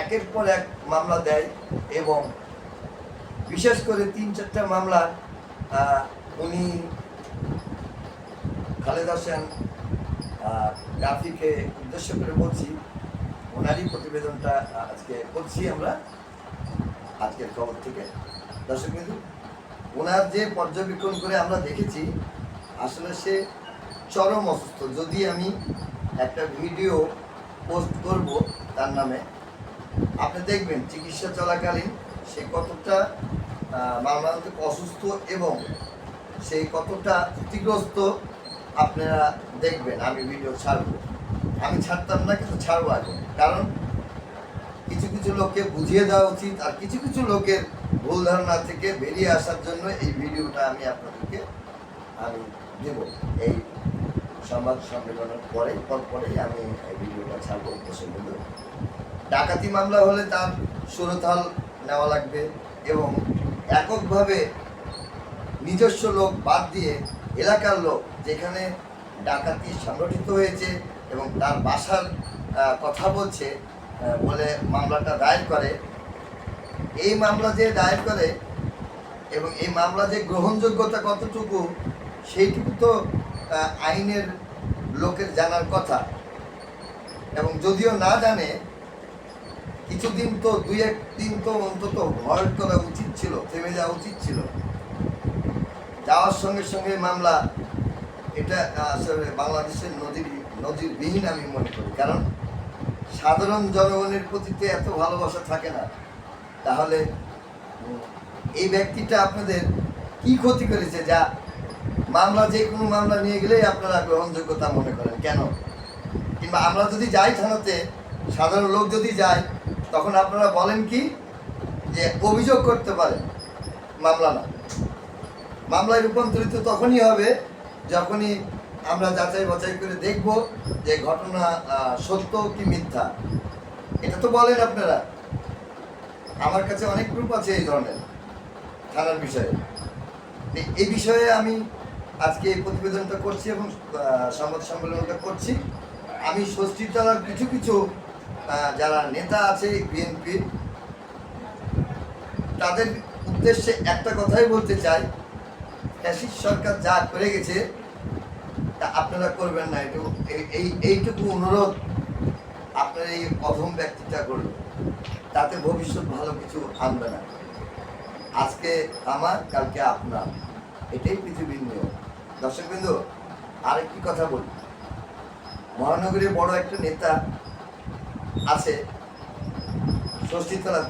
একের পর এক মামলা দেয় এবং বিশেষ করে ৩-৪টা মামলা উনি খালেদ হোসেন রাফিকে উদ্দেশ্য করে বলছি, ওনারই প্রতিবেদনটা আজকে করছি আমরা আজকের খবর থেকে। দর্শক বিন্দু, ওনার যে পর্যবেক্ষণ করে আমরা দেখেছি আসলে সে চরম অসুস্থ। যদি আমি একটা ভিডিও পোস্ট করব তার নামে, আপনি দেখবেন চিকিৎসা চলাকালীন সে কতটা মানসিক অসুস্থ এবং সেই কতটা ক্ষতিগ্রস্ত আপনারা দেখবেন। আমি ভিডিও ছাড়ব, আমি ছাড়তাম না কিন্তু ছাড়বো এখন, কারণ কিছু কিছু লোককে বুঝিয়ে দেওয়া উচিত আর কিছু কিছু লোকের ভুল ধারণা থেকে বেরিয়ে আসার জন্য এই ভিডিওটা আমি আপনাদেরকে দেব। এই সংবাদ সম্মেলনের পরেই আমি এই ভিডিওটা ছাড়বো। কিন্তু ডাকাতি মামলা হলে তার সুরতাল নেওয়া লাগবে এবং এককভাবে নিজস্ব লোক বাদ দিয়ে এলাকার লোক যেখানে ডাকাতি সংগঠিত হয়েছে এবং তার বাসার কথা বলছে বলে মামলাটা দায়ের করে, এই মামলা যে দায়ের করে এবং এই মামলা যে গ্রহণযোগ্যতা কতটুকু সেইটুকু তো আইনের লোকের জানার কথা। এবং যদিও না জানে, কিছুদিন তো 2-1 দিন তো অন্তত ভয় করা উচিত ছিল, থেমে যাওয়া উচিত ছিল। যাওয়ার সঙ্গে সঙ্গে মামলা, এটা আসলে বাংলাদেশের নজিরবিহীন আমি মনে করি। কারণ সাধারণ জনগণের প্রতি এত ভালোবাসা থাকে না, তাহলে এই ব্যক্তিটা আপনাদের কি ক্ষতি করেছে যা মামলা, যে কোনো মামলা নিয়ে গেলেই আপনারা গ্রহণযোগ্যতা মনে করেন কেন? কিংবা আমরা যদি যাই থানাতে, সাধারণ লোক যদি যায়, তখন আপনারা বলেন কি যে অভিযোগ করতে পারেন, মামলা না। মামলায় রূপান্তরিত তখনই হবে যখনই আমরা যাচাই বাছাই করে দেখব যে ঘটনা সত্য কি মিথ্যা। এটা তো বলেন আপনারা। আমার কাছে অনেক প্রুফ আছে এই ধরনের থানার বিষয়ে। এই বিষয়ে আমি আজকে এই প্রতিবেদনটা করছি এবং সংবাদ সম্মেলনটা করছি। আমি ষষ্ঠী তলার কিছু কিছু যারা নেতা আছে বিএনপির, তাদের উদ্দেশ্যে একটা কথাই বলতে চাই, ফ্যাসিস্ট সরকার যা করে গেছে তা আপনারা করবেন না। এইটুকু অনুরোধ আপনার এই অধম ব্যক্তিটা করল, তাতে ভবিষ্যৎ ভালো কিছু আনবে না। আজকে আমার, কালকে আপনার, এটাই পৃথিবীর নিয়ম। দর্শকবৃন্দ, আরেকটি কথা বলি, মহানগরীর বড় একটা নেতা আছে ষষ্ঠীতলা